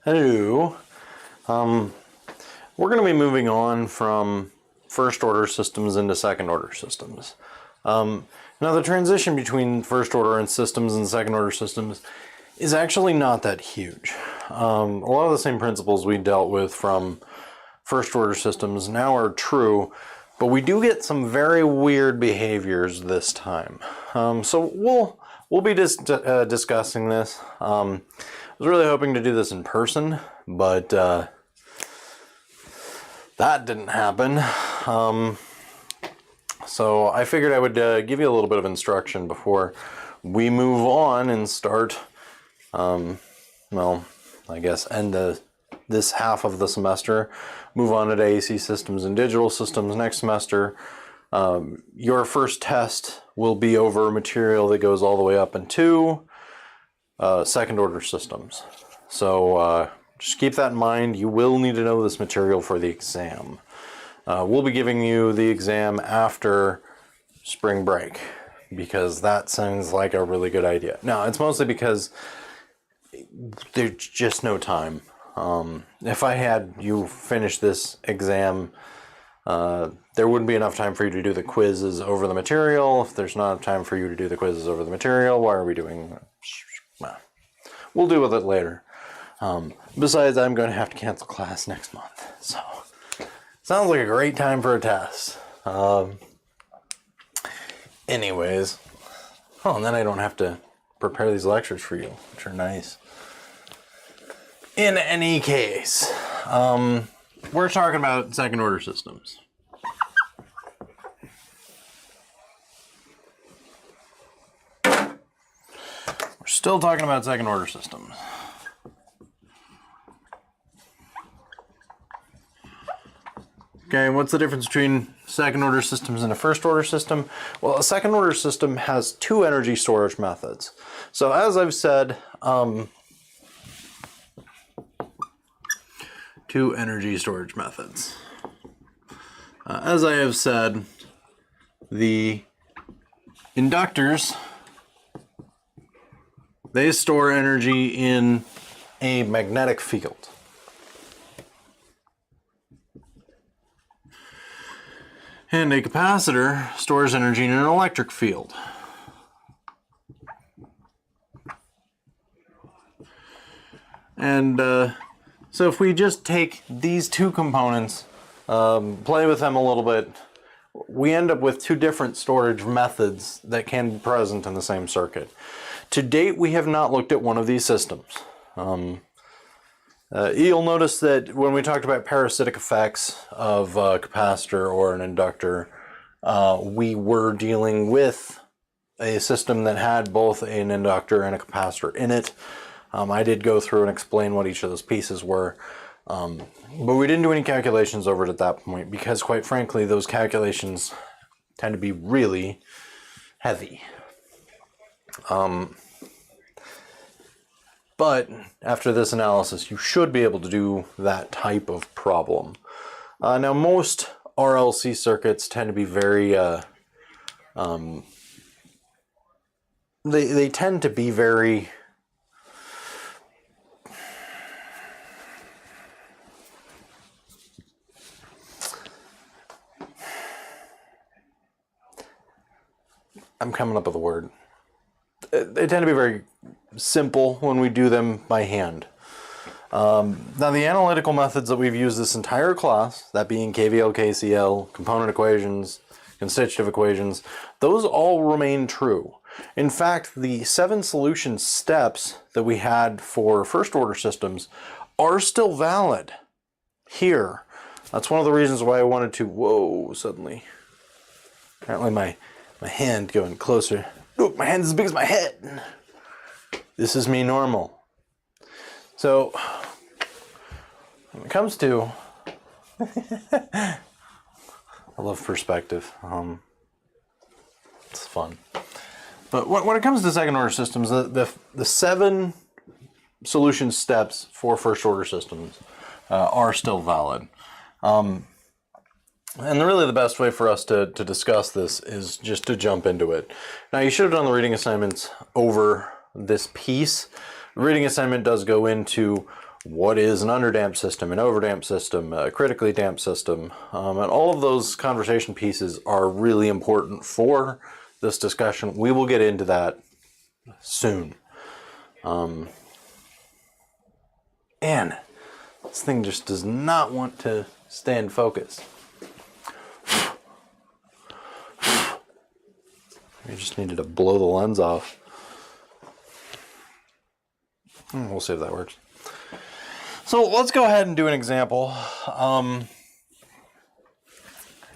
Hello. We're going to be moving on from first order systems into second order systems. Now the transition between first order and systems and second order systems is actually not that huge. A lot of the same principles we dealt with from first order systems now are true, but we do get some very weird behaviors this time. So we'll be discussing this. I was really hoping to do this in person, but that didn't happen. So I figured I would give you a little bit of instruction before we move on and start, well, I guess end this half of the semester, move on to AC systems and digital systems next semester. Your first test will be over material that goes all the way up into second order systems. So just keep that in mind. You will need to know this material for the exam. We'll be giving you the exam after spring break because that sounds like a really good idea. No, it's mostly because there's just no time. If I had you finish this exam, there wouldn't be enough time for you to do the quizzes over the material. If there's not enough time for you to do the quizzes over the material, why are we doing? Well, we'll deal with it later. Besides, I'm going to have to cancel class next month, so sounds like a great time for a test. Anyways, and then I don't have to prepare these lectures for you, which are nice. In any case, we're talking about second order systems. We're still talking about second order systems. Okay, what's the difference between second order systems and a first order system? Well, a second order system has two energy storage methods. So as I've said, two energy storage methods. As I have said, the inductors, they store energy in a magnetic field. And a capacitor stores energy in an electric field. And so if we just take these two components, play with them a little bit, we end up with two different storage methods that can be present in the same circuit. To date, we have not looked at one of these systems. You'll notice that when we talked about parasitic effects of a capacitor or an inductor, we were dealing with a system that had both an inductor and a capacitor in it. I did go through and explain what each of those pieces were, but we didn't do any calculations over it at that point because, quite frankly, those calculations tend to be really heavy. But after this analysis, you should be able to do that type of problem. Now, most RLC circuits tend to be very, they tend to be very, I'm coming up with a word. They tend to be very simple when we do them by hand. Now the analytical methods that we've used this entire class, that being KVL, KCL, component equations, constitutive equations, those all remain true. In fact, the 7 solution steps that we had for first order systems are still valid here. That's one of the reasons why I wanted to, whoa, suddenly. Apparently my hand going closer. Look, my hand's as big as my head. This is me normal. So, when it comes to, I love perspective. It's fun. But when it comes to second order systems, the 7 solution steps for first order systems are still valid. And really the best way for us to discuss this is just to jump into it. Now, you should have done the reading assignments over this piece. The reading assignment does go into what is an underdamped system, an overdamped system, a critically damped system, and all of those conversation pieces are really important for this discussion. We will get into that soon. And this thing just does not want to stay in focus. I just needed to blow the lens off. We'll see if that works. So let's go ahead and do an example.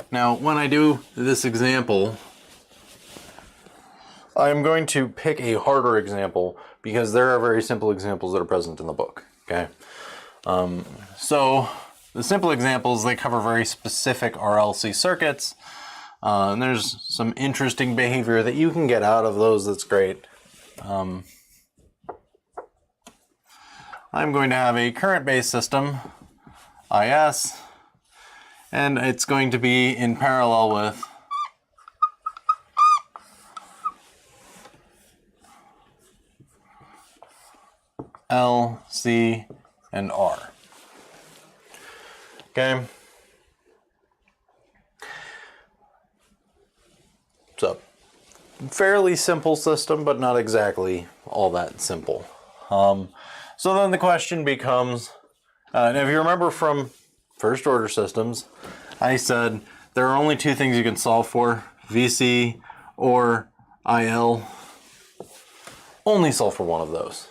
Now, when I do this example, I'm going to pick a harder example because there are very simple examples that are present in the book. Okay. So the simple examples, they cover very specific RLC circuits. And there's some interesting behavior that you can get out of those that's great. I'm going to have a current-based system, IS, and it's going to be in parallel with L, C, and R. Okay. So, fairly simple system, but not exactly all that simple. So then the question becomes, and if you remember from first order systems, I said there are only two things you can solve for, VC or IL. Only solve for one of those.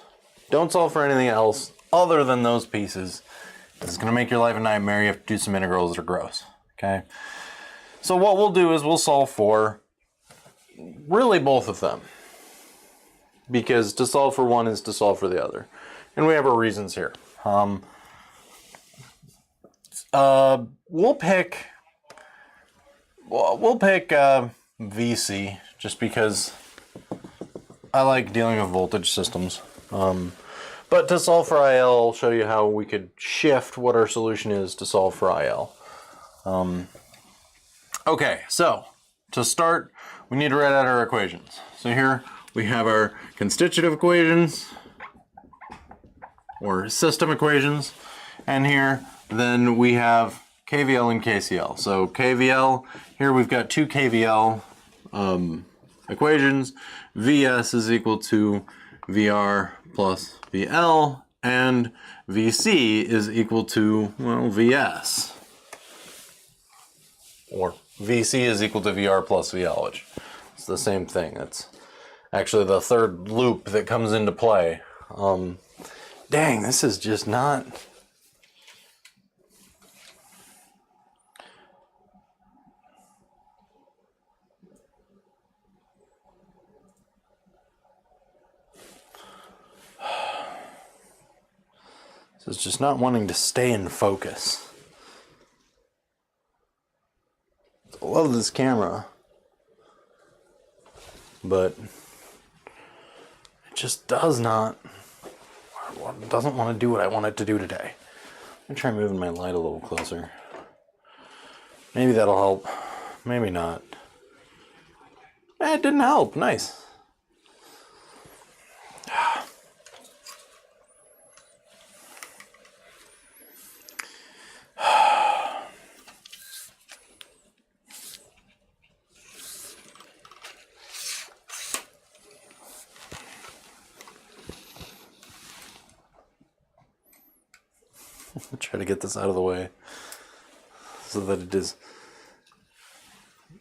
Don't solve for anything else other than those pieces. This is going to make your life a nightmare. You have to do some integrals that are gross. Okay. So what we'll do is we'll solve for really both of them, because to solve for one is to solve for the other, and we have our reasons here. We'll pick VC just because I like dealing with voltage systems. But to solve for IL, I'll show you how we could shift what our solution is to solve for IL. Okay, so to start, we need to write out our equations. So here we have our constitutive equations, or system equations, and here then we have KVL and KCL. So KVL, here we've got two KVL equations. VS is equal to VR plus VL, and VC is equal to, well, VS. Or VC is equal to VR plus VL, which is the same thing. That's actually the third loop that comes into play. Dang, this is just not... This is just not wanting to stay in focus. I love this camera, but it just doesn't want to do what I want it to do today. I'm gonna try moving my light a little closer. Maybe that'll help. Maybe not. It didn't help. Nice. I'll try to get this out of the way so that it is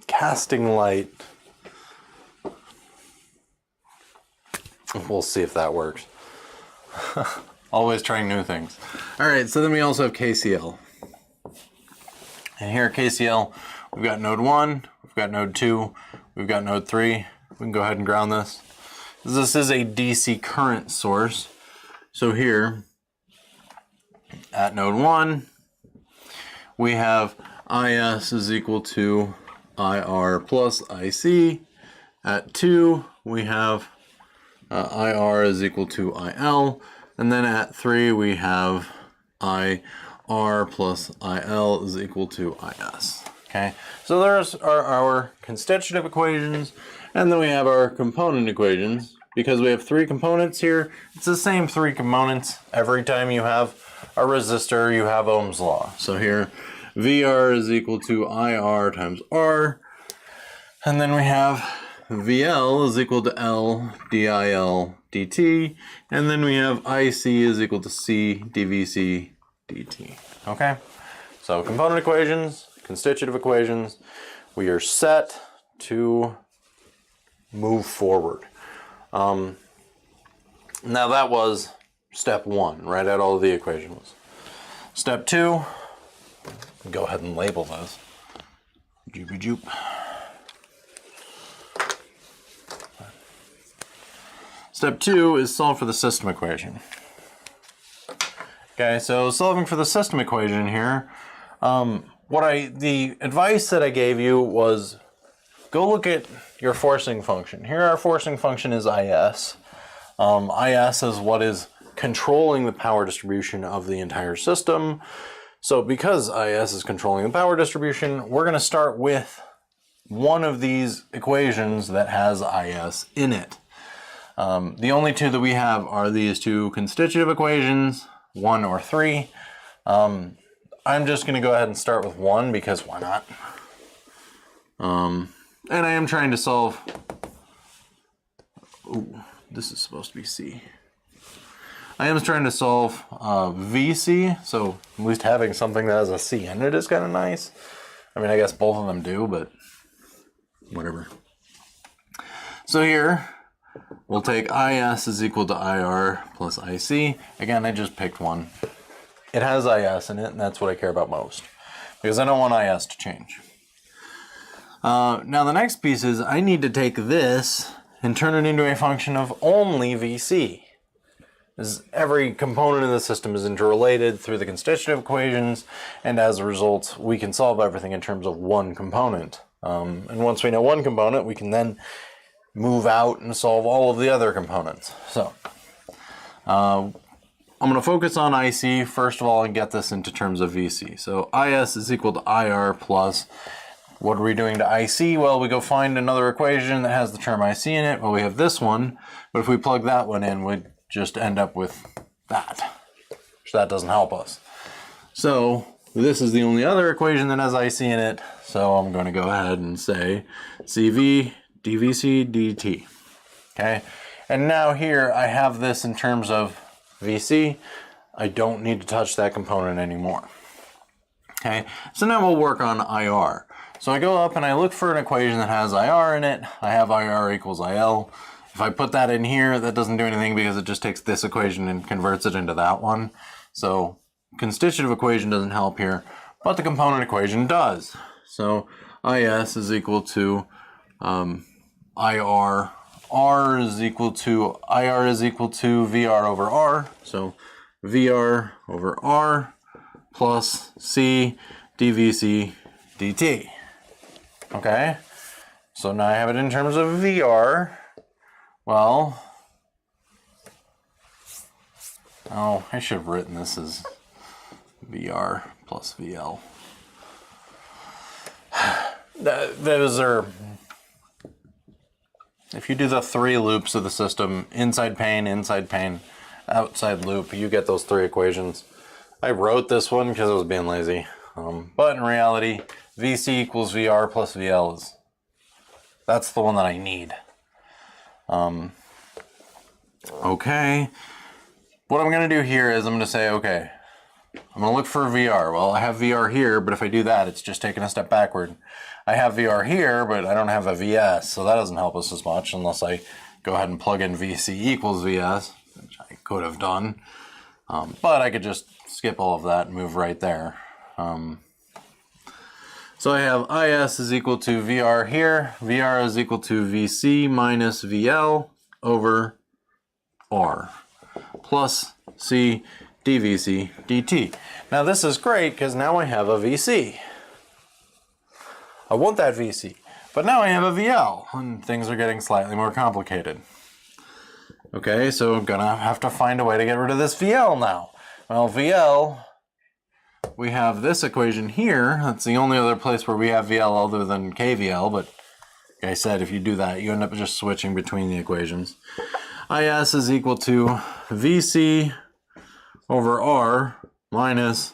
casting light. We'll see if that works. Always trying new things. All right, so then we also have KCL. And here at KCL, we've got node 1, we've got node 2, we've got node 3. We can go ahead and ground this. This is a DC current source. So here, at node 1, we have IS is equal to IR plus IC. At 2, we have IR is equal to IL. And then at 3, we have IR plus IL is equal to IS. Okay, so there's our constitutive equations, and then we have our component equations, because we have 3 components here, it's the same 3 components. Every time you have a resistor, you have Ohm's law. So here, VR is equal to IR times R. And then we have VL is equal to L DIL dt. And then we have IC is equal to C dVC dt. Okay? So component equations, constitutive equations, we are set to move forward. Now that was step 1, write out all of the equations. Step 2, go ahead and label those. Joopy joop. Step 2 is solve for the system equation. Okay, so solving for the system equation here, the advice that I gave you was go look at your forcing function. Here our forcing function is IS. IS is what is controlling the power distribution of the entire system. So because IS is controlling the power distribution, we're going to start with one of these equations that has IS in it. The only 2 that we have are these 2 constitutive equations, 1 or 3. I'm just going to go ahead and start with 1 because why not? And I am trying to solve... Ooh, this is supposed to be C. I am trying to solve VC, so at least having something that has a C in it is kind of nice. I mean, I guess both of them do, but whatever. So here, we'll take IS is equal to IR plus IC. Again, I just picked one. It has IS in it, and that's what I care about most, because I don't want IS to change. Now the next piece is I need to take this and turn it into a function of only VC. Every component in the system is interrelated through the constitutive equations, and as a result, we can solve everything in terms of one component. And once we know one component, we can then move out and solve all of the other components. So, I'm going to focus on IC first of all and get this into terms of VC. So IS is equal to IR plus, what are we doing to IC? Well, we go find another equation that has the term IC in it. Well, we have this one, but if we plug that one in, we'd just end up with that. So that doesn't help us. So this is the only other equation that has IC in it. So I'm going to go ahead and say CV dVC dt. Okay, and now here I have this in terms of VC. I don't need to touch that component anymore. Okay, so now we'll work on IR. So I go up and I look for an equation that has IR in it. I have IR equals IL. If I put that in here, that doesn't do anything because it just takes this equation and converts it into that one. So constitutive equation doesn't help here, but the component equation does. So IS is equal to IR. IR is equal to VR over R. So VR over R plus C dVC dt. Okay, so now I have it in terms of VR. Well, oh, I should have written this as VR plus VL. Those are, if you do the 3 loops of the system, inside pane, outside loop, you get those 3 equations. I wrote this one because I was being lazy. But in reality, VC equals VR plus VL that's the one that I need. Okay, what I'm going to do here is I'm going to say, okay, I'm going to look for VR. Well, I have VR here, but if I do that, it's just taking a step backward. I have VR here, but I don't have a VS, so that doesn't help us as much unless I go ahead and plug in VC equals VS, which I could have done. But I could just skip all of that and move right there. So I have IS is equal to VR here. VR is equal to VC minus VL over R plus C dVC dt. Now this is great because now I have a VC. I want that VC, but now I have a VL and things are getting slightly more complicated. Okay, so I'm gonna have to find a way to get rid of this VL now. Well, VL, we have this equation here. That's the only other place where we have VL other than KVL, but I said, if you do that, you end up just switching between the equations. IS is equal to VC over R minus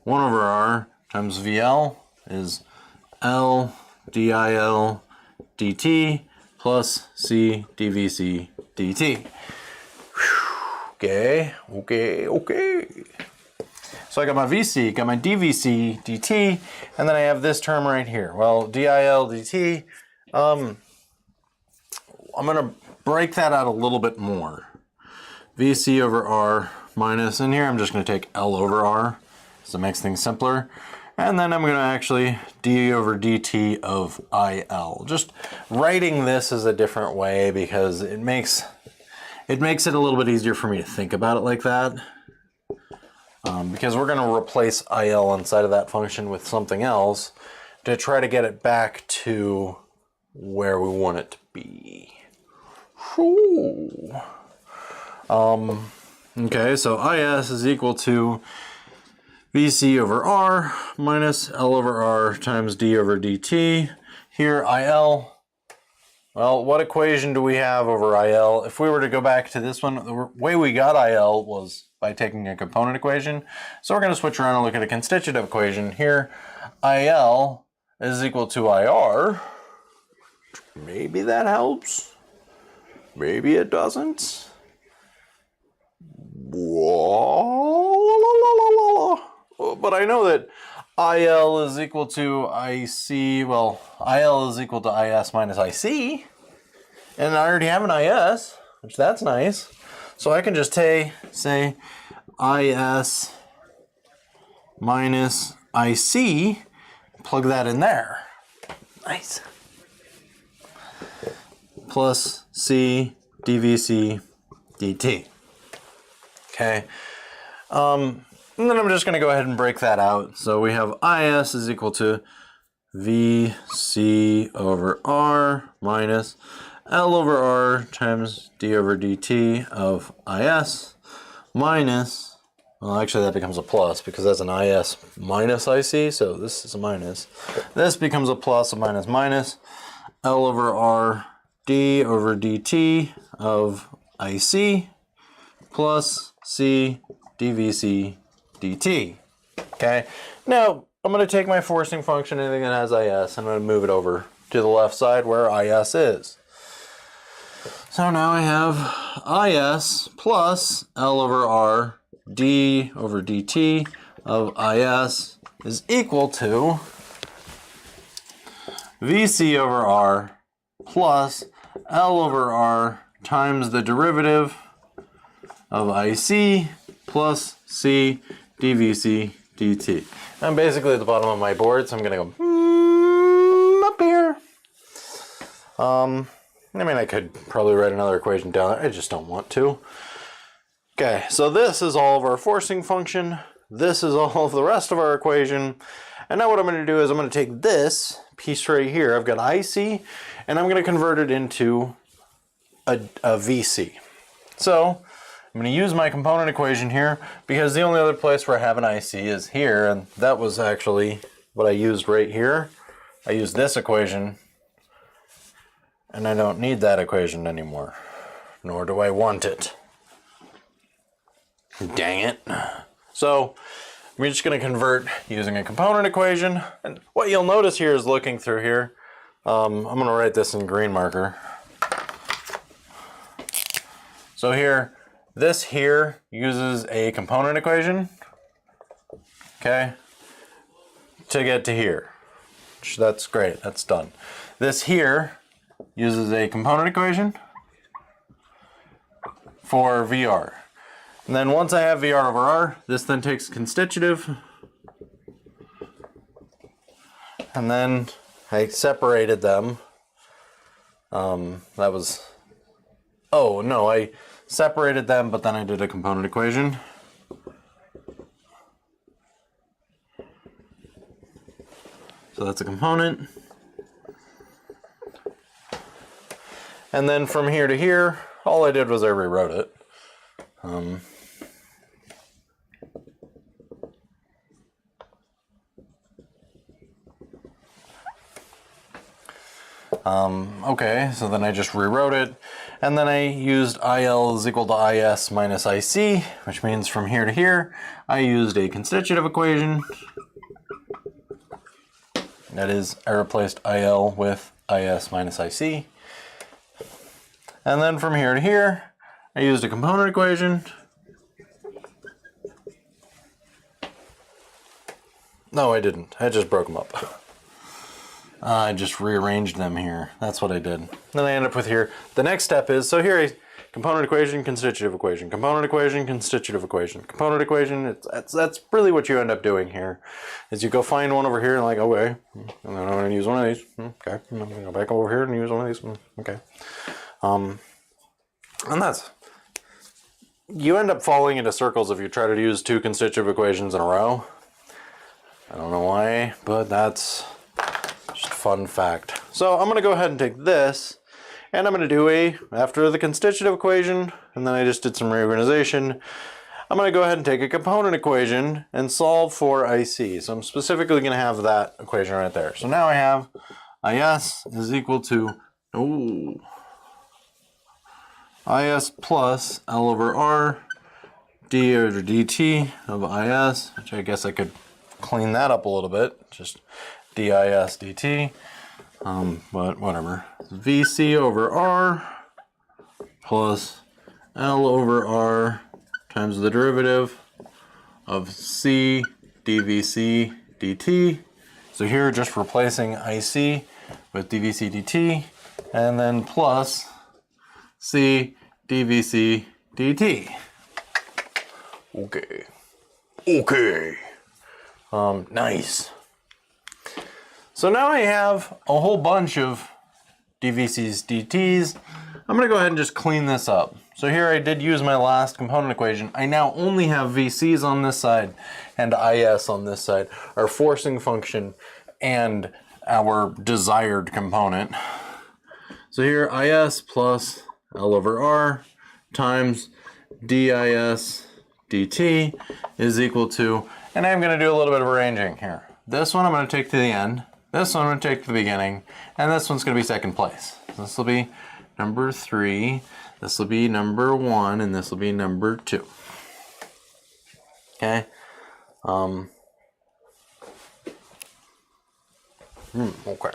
1 over R times VL is L DIL dt plus C dVC dt. Okay. So I got my VC, got my dVC dt, and then I have this term right here. Well, DIL dt, I'm going to break that out a little bit more. VC over R minus, and here I'm just going to take L over R, so it makes things simpler. And then I'm going to actually d over dt of IL. Just writing this is a different way because it makes it a little bit easier for me to think about it like that. Because we're going to replace IL inside of that function with something else to try to get it back to where we want it to be. Okay, so IS is equal to VC over R minus L over R times d over dt. Here, IL, well, what equation do we have over IL? If we were to go back to this one, the way we got IL was by taking a component equation. So we're going to switch around and look at a constitutive equation. Here, IL is equal to IR. Maybe that helps. Maybe it doesn't. But I know that IL is equal to IC, well, IL is equal to IS minus IC, and I already have an IS, which that's nice. So I can just say IS minus IC, plug that in there. Nice. Plus C dVC dt. Okay. And then I'm just going to go ahead and break that out. So we have IS is equal to VC over R minus L over R times d over dt of IS minus, well, actually that becomes a plus because that's an IS minus IC, so this is a minus. This becomes a plus, a minus minus, L over R d over dt of IC plus C dVC dt. Okay, now I'm going to take my forcing function, anything that has IS, and I'm going to move it over to the left side where IS is. So now I have IS plus L over R d over dt of IS is equal to VC over R plus L over R times the derivative of IC plus C dVC dt. I'm basically at the bottom of my board, so I'm going to go up here. I mean, I could probably write another equation down. I just don't want to. Okay, so this is all of our forcing function. This is all of the rest of our equation. And now what I'm going to do is I'm going to take this piece right here. I've got IC, and I'm going to convert it into a VC. So I'm going to use my component equation here because the only other place where I have an IC is here, and that was actually what I used right here. I used this equation, and I don't need that equation anymore, nor do I want it. Dang it. So I'm just going to convert using a component equation, and what you'll notice here is looking through here, I'm going to write this in green marker. So here, this here uses a component equation, okay, to get to here. That's great, that's done. This here uses a component equation for VR. And then once I have VR over R, this then takes constitutive, and then I separated them. That was, oh no, I separated them, but then I did a component equation. So that's a component. And then from here to here, all I did was I rewrote it. Okay, so then I just rewrote it, and then I used IL is equal to IS minus IC, which means from here to here, I used a constitutive equation. That is, I replaced IL with IS minus IC. And then from here to here, I used a component equation. No, I didn't. I just broke them up. I just rearranged them here. That's what I did. Then I end up with here. The next step is, so here, component equation, constitutive equation, component equation, constitutive equation, component equation. That's really what you end up doing here, is you go find one over here and like, okay, and then I'm going to use one of these. Okay, I'm going to go back over here and use one of these. Okay. And that's, you end up falling into circles if you try to use two constitutive equations in a row. I don't know why, but that's just a fun fact. So I'm going to go ahead and take this, and I'm going to do after the constitutive equation, and then I just did some reorganization, I'm going to go ahead and take a component equation and solve for IC. So I'm specifically going to have that equation right there. So now I have IS is equal to, IS plus L over R d over dt of IS, which I guess I could clean that up a little bit, just dis dt, but whatever. VC over R plus L over R times the derivative of C dVC dt. So here just replacing IC with dVC dt, and then plus C dVC dt. Okay. Okay. Nice. So now I have a whole bunch of dVCs dTs. I'm going to go ahead and just clean this up. So here I did use my last component equation. I now only have VCs on this side and IS on this side, our forcing function and our desired component. So here IS plus L over R times DIS dt is equal to, and I'm going to do a little bit of arranging here. This one I'm going to take to the end, this one I'm going to take to the beginning, and this one's going to be second place. This will be number 3, this will be number 1, and this will be number 2. Okay. Okay.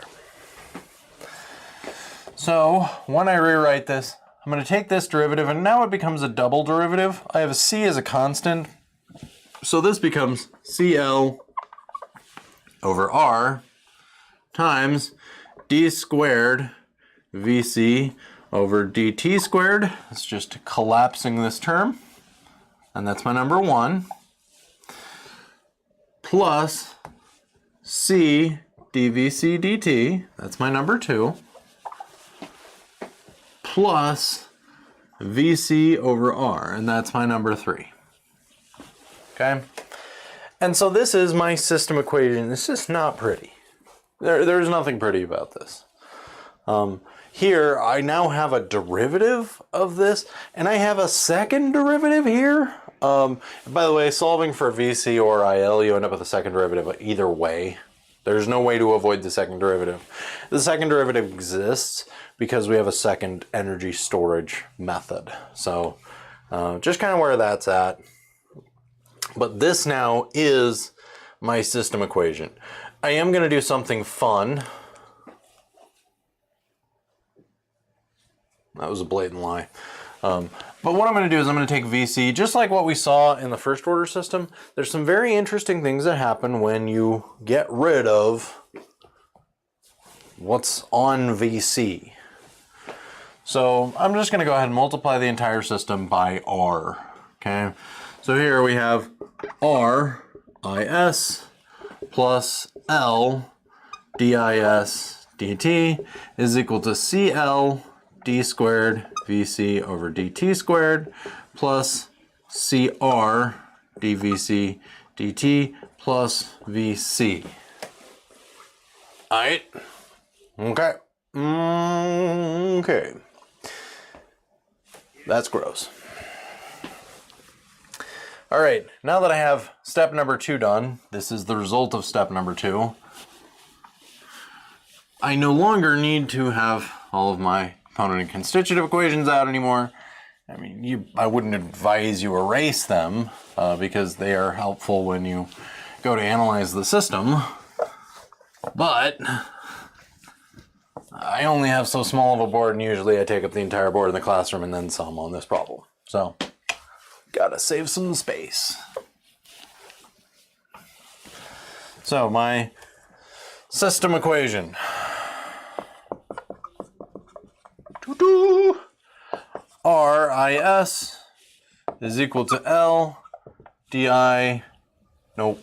So when I rewrite this, I'm going to take this derivative, and now it becomes a double derivative. I have a C as a constant, so this becomes CL over R times d squared VC over dt squared. It's just collapsing this term, and that's my number 1, plus C dVC dt, that's my number 2, plus VC over R, and that's my number 3. Okay? And so this is my system equation. It's just not pretty. There's nothing pretty about this. Here, I now have a derivative of this, and I have a second derivative here. By the way, solving for VC or IL, you end up with a second derivative either way. There's no way to avoid the second derivative. The second derivative exists because we have a second energy storage method. So just kind of where that's at. But this now is my system equation. I am going to do something fun. That was a blatant lie. But what I'm going to do is I'm going to take VC, just like what we saw in the first order system. There's some very interesting things that happen when you get rid of what's on VC. So I'm just going to go ahead and multiply the entire system by R. Okay, so here we have R IS plus L DIS dt is equal to CL d squared VC over dt squared plus CR dVC dt plus VC. Alright. Okay. Okay. That's gross. Alright, now that I have step number 2 done, this is the result of step number 2. I no longer need to have all of my component and constitutive equations out anymore. I mean, I wouldn't advise you erase them because they are helpful when you go to analyze the system. But I only have so small of a board, and usually I take up the entire board in the classroom and then some on this problem. So, gotta save some space. So, my system equation. RIS is equal to L DI, nope,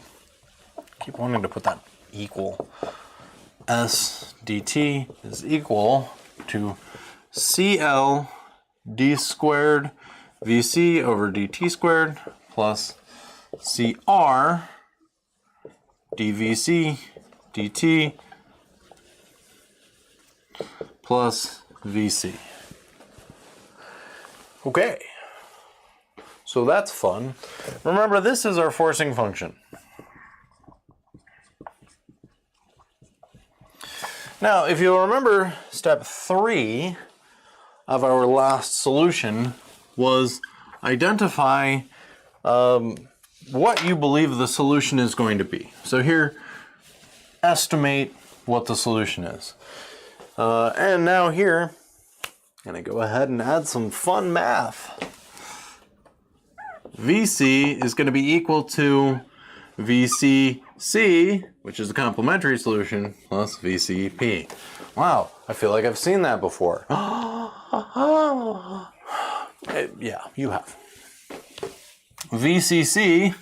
keep wanting to put that equal, S dt is equal to CL d squared VC over dt squared plus CR dVC dt plus VC. Okay, so that's fun. Remember, this is our forcing function. Now, if you'll remember, step 3 of our last solution was identify what you believe the solution is going to be. So here, estimate what the solution is. And now here, I'm going to go ahead and add some fun math. VC is going to be equal to VCC, which is the complementary solution, plus VCP. Wow, I feel like I've seen that before. Yeah, you have. VCC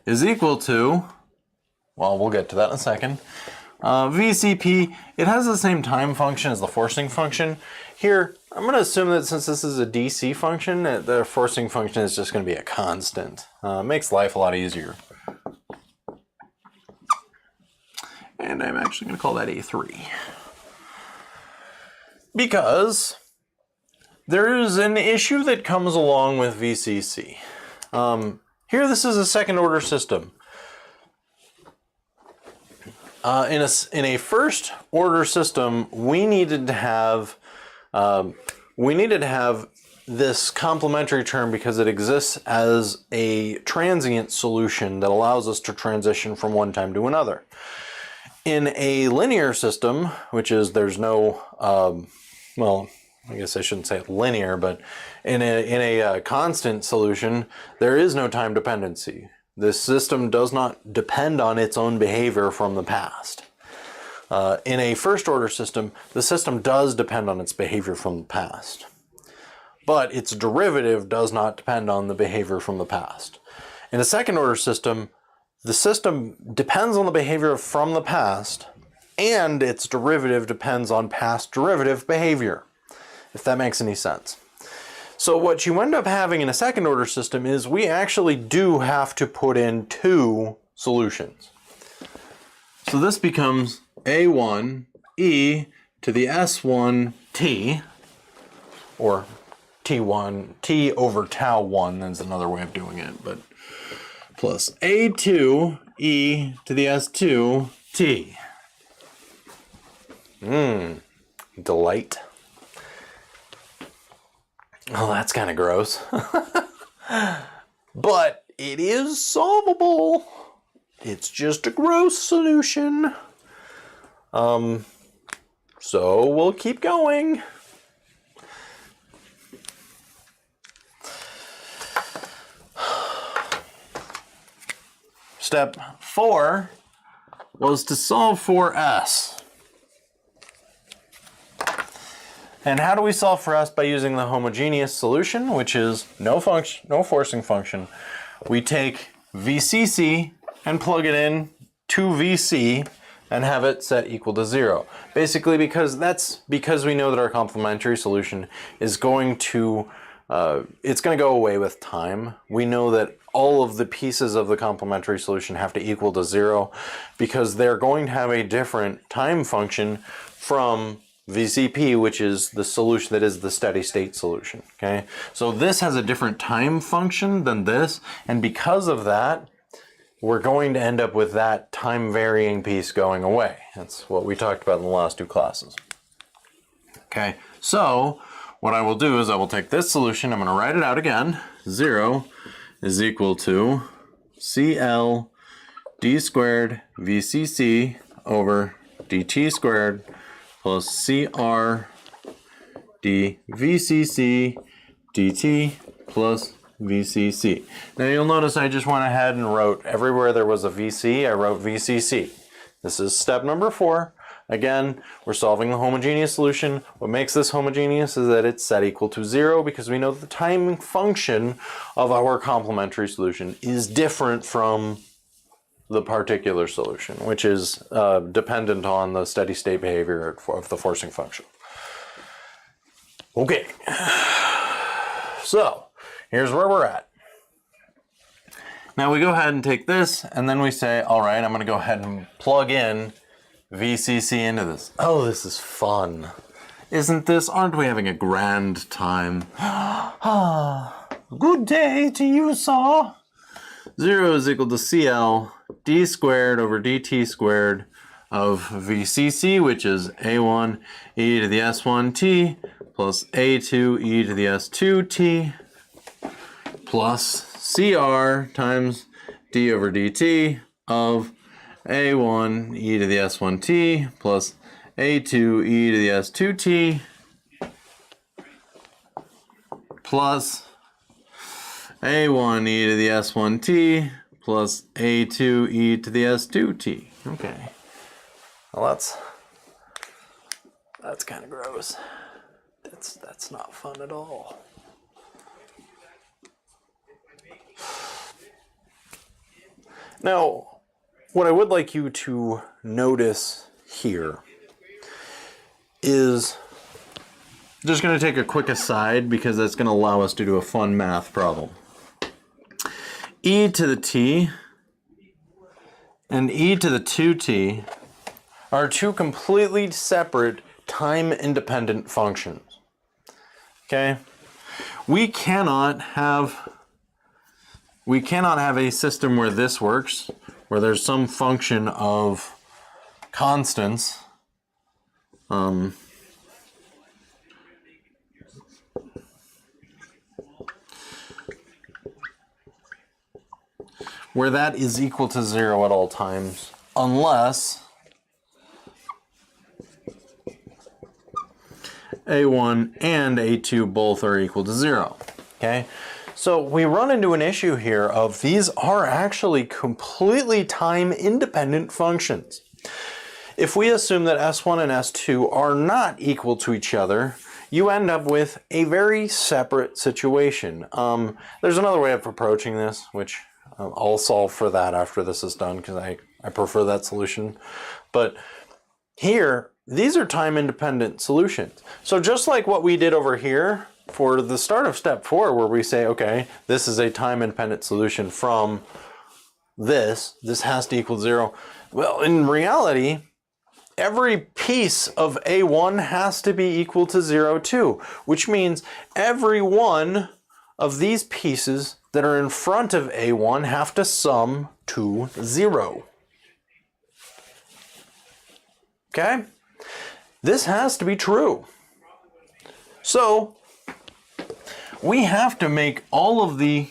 is equal to, well, we'll get to that in a second. VCP, it has the same time function as the forcing function. Here, I'm going to assume that since this is a DC function, the forcing function is just going to be a constant. Makes life a lot easier. And I'm actually going to call that A3. Because there is an issue that comes along with VCC. Here, this is a second order system. In a first order system, we needed to have this complementary term because it exists as a transient solution that allows us to transition from one time to another. In a linear system, which is there's no, well, I guess I shouldn't say linear, but in a constant solution, there is no time dependency. This system does not depend on its own behavior from the past. In a first order system, the system does depend on its behavior from the past. But its derivative does not depend on the behavior from the past. In a second order system, the system depends on the behavior from the past, and its derivative depends on past derivative behavior, if that makes any sense. So what you end up having in a second order system is we actually do have to put in two solutions. So this becomes A1e to the S1t, or T1, T over tau 1, that's another way of doing it, but plus A2e to the S2t. Delight. Oh, that's kind of gross. But it is solvable. It's just a gross solution. So we'll keep going. Step 4 was to solve for S. And how do we solve for S? By using the homogeneous solution, which is no forcing function. We take VCC and plug it in to VC and have it set equal to 0. Basically because we know that our complementary solution is going to, it's going to go away with time. We know that all of the pieces of the complementary solution have to equal to 0 because they're going to have a different time function from VCP, which is the solution that is the steady state solution, okay? So this has a different time function than this, and because of that, we're going to end up with that time varying piece going away. That's what we talked about in the last two classes. Okay, so what I will do is I will take this solution, I'm going to write it out again. 0 is equal to CL d squared VCC over dt squared plus CR d VCC dt plus VCC. Now you'll notice I just went ahead and wrote everywhere there was a VC, I wrote VCC. This is step number 4. Again, we're solving the homogeneous solution. What makes this homogeneous is that it's set equal to 0 because we know that the time function of our complementary solution is different from the particular solution, which is dependent on the steady state behavior of the forcing function. Okay, so here's where we're at. Now we go ahead and take this and then we say, all right, I'm going to go ahead and plug in VCC into this. Oh, this is fun. Isn't this? Aren't we having a grand time? Good day to you, Saw. 0 is equal to CL d squared over dt squared of VCC, which is A1 e to the S1t plus A2 e to the S2t plus CR times d over dt of A1 e to the S1t plus A2 e to the S2t plus A1 e to the S1t plus A2 e to the S2t. Okay. Well, that's kind of gross. That's not fun at all. Now, what I would like you to notice here is just going to take a quick aside because that's going to allow us to do a fun math problem. E to the t and e to the 2t are two completely separate time-independent functions. Okay? We cannot have a system where this works, where there's some function of constants where that is equal to 0 at all times, unless A1 and A2 both are equal to 0. Okay? So we run into an issue here of these are actually completely time-independent functions. If we assume that S1 and S2 are not equal to each other, you end up with a very separate situation. There's another way of approaching this, which I'll solve for that after this is done because I prefer that solution. But here, these are time-independent solutions. So just like what we did over here for the start of step 4, where we say, okay, this is a time-independent solution from this has to equal 0. Well, in reality, every piece of A1 has to be equal to 0 too, which means every one of these pieces that are in front of A1 have to sum to 0. Okay? This has to be true. So, we have to make all of the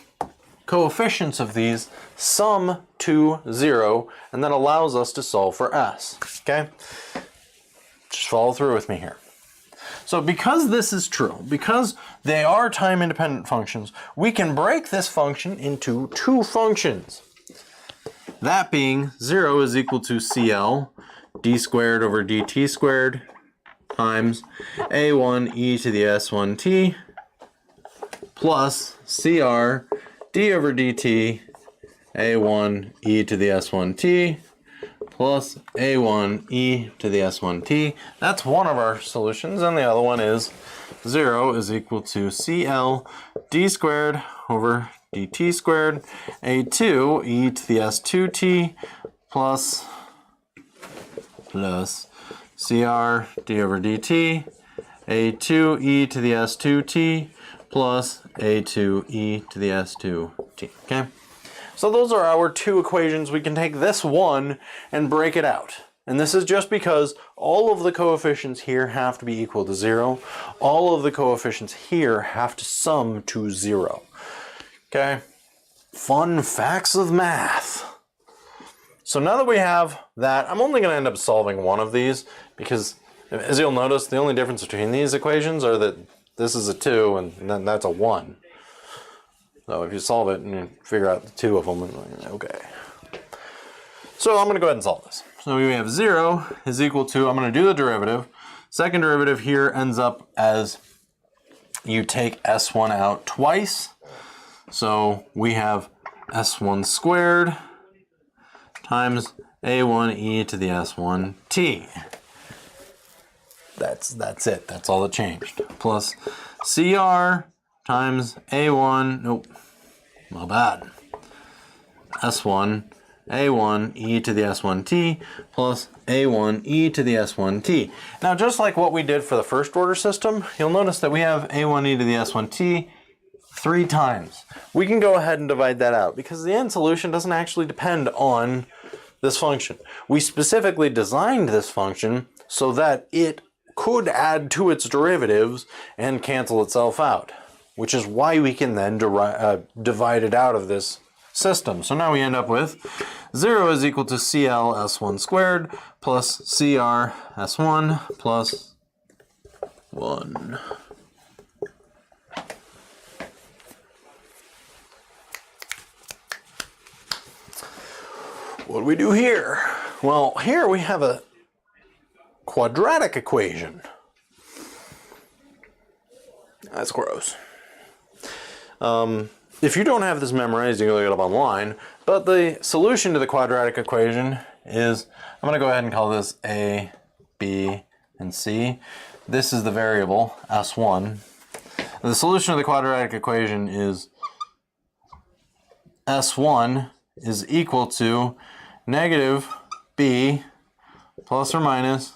coefficients of these sum to 0, and that allows us to solve for S. Okay? Just follow through with me here. So because this is true, because they are time-independent functions, we can break this function into two functions. That being 0 is equal to CL d squared over dt squared times A1 e to the S1t plus CR d over dt A1 e to the S1t plus A1 e to the S1t. That's one of our solutions, and the other one is 0 is equal to CL d squared over dt squared A2 e to the S2t plus CR d over dt A2 e to the S2t plus A2 e to the S2t. Okay? So those are our two equations. We can take this one and break it out. And this is just because all of the coefficients here have to be equal to 0. All of the coefficients here have to sum to 0. Okay? Fun facts of math. So now that we have that, I'm only going to end up solving one of these because, as you'll notice, the only difference between these equations are that this is a 2 and then that's a 1. So if you solve it and you figure out the 2 of them, okay. So I'm going to go ahead and solve this. So we have 0 is equal to, I'm going to do the derivative. Second derivative here ends up as you take S1 out twice. So we have S1 squared times A1e to the S1t. That's it. That's all that changed. Plus CR times A1, nope, my bad. S1 A1 e to the S1t plus A1 e to the S1t. Now, just like what we did for the first order system, you'll notice that we have A1 e to the S1t 3 times. We can go ahead and divide that out because the end solution doesn't actually depend on this function. We specifically designed this function so that it could add to its derivatives and cancel itself out, which is why we can then divide it out of this system. So now we end up with 0 is equal to CL S1 squared plus CR S1 plus 1. What do we do here? Well, here we have a quadratic equation. That's gross. If you don't have this memorized, you can look it up online. But the solution to the quadratic equation is, I'm going to go ahead and call this A, B, and C. This is the variable, S1. The solution to the quadratic equation is S1 is equal to negative B plus or minus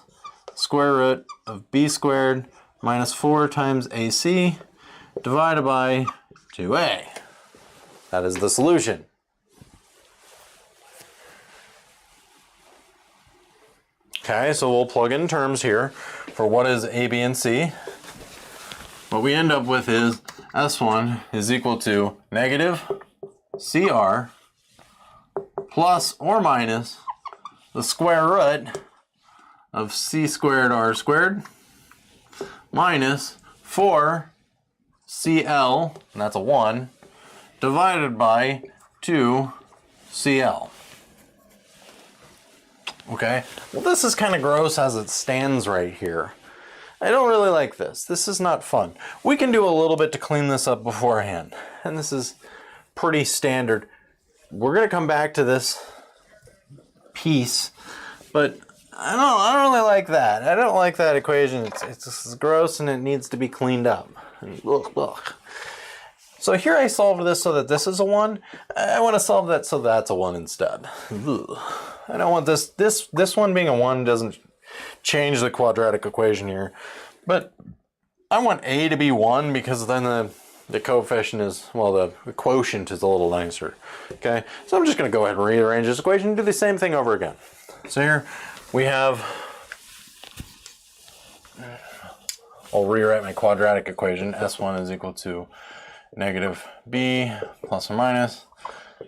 square root of B squared minus 4 times AC divided by 2A. That is the solution. Okay, so we'll plug in terms here for what is A, B, and C. What we end up with is S1 is equal to negative CR plus or minus the square root of C squared R squared minus 4 CL, and that's a 1, divided by 2 CL. Okay, well this is kind of gross as it stands right here. I don't really like this. This is not fun. We can do a little bit to clean this up beforehand, and this is pretty standard. We're going to come back to this piece, but I don't really like that. I don't like that equation. It's gross and it needs to be cleaned up. Ugh. So here I solved this so that this is a 1. I want to solve that so that's a 1 instead. Ugh. I don't want this one being a 1 doesn't change the quadratic equation here. But I want A to be 1 because then the coefficient is, well, the quotient is a little nicer. Okay, so I'm just going to go ahead and rearrange this equation and do the same thing over again. So here we have, I'll rewrite my quadratic equation. S1 is equal to negative B plus or minus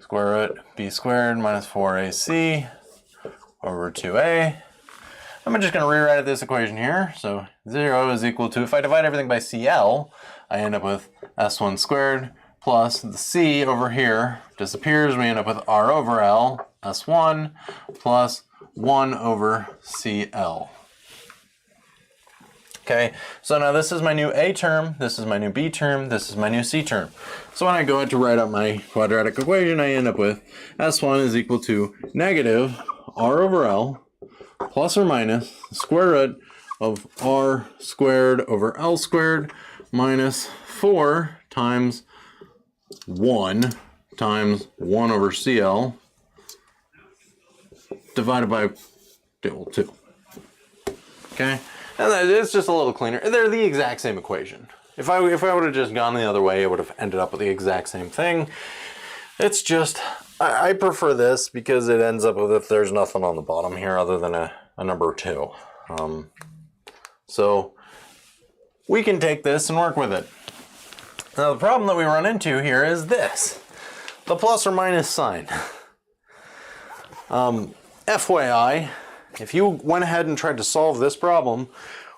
square root B squared minus 4AC over 2A. I'm just going to rewrite this equation here. So 0 is equal to, if I divide everything by CL, I end up with S1 squared plus the C over here disappears. We end up with R over L, S1 plus 1 over CL. Okay, so now this is my new A term, this is my new B term, this is my new C term. So when I go to write out my quadratic equation, I end up with S1 is equal to negative R over L plus or minus the square root of R squared over L squared minus 4 times 1 times 1 over CL divided by 2. Okay? And it's just a little cleaner. They're the exact same equation. If I would have just gone the other way, it would have ended up with the exact same thing. It's just I prefer this because it ends up with if there's nothing on the bottom here other than a number 2. So we can take this and work with it. Now the problem that we run into here is this, the plus or minus sign. FYI, if you went ahead and tried to solve this problem,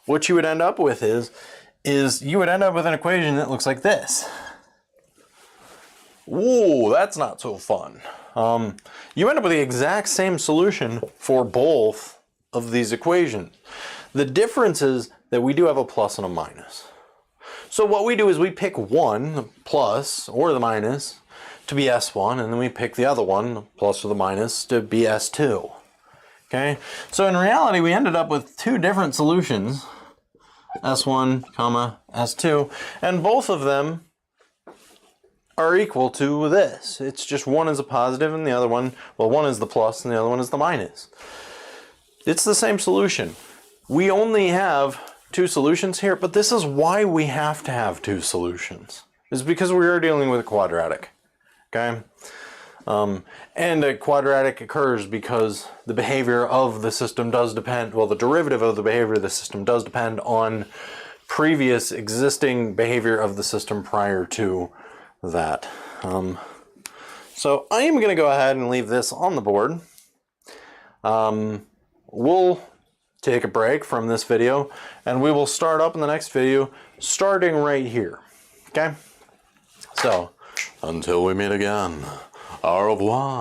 what you would end up with is you would end up with an equation that looks like this. Ooh, that's not so fun. You end up with the exact same solution for both of these equations. The difference is that we do have a plus and a minus. So what we do is we pick one, the plus or the minus, to be S1, and then we pick the other one, the plus or the minus, to be S2. Okay? So in reality, we ended up with two different solutions, S1, comma, S2, and both of them are equal to this. It's just one is a positive and the other one, well, one is the plus and the other one is the minus. It's the same solution. We only have two solutions here, but this is why we have to have two solutions. It's because we are dealing with a quadratic. Okay? And a quadratic occurs because the behavior of the system does depend, well, the derivative of the behavior of the system does depend on previous existing behavior of the system prior to that. So I am going to go ahead and leave this on the board. We'll take a break from this video and we will start up in the next video starting right here. Okay? So until we meet again, au revoir.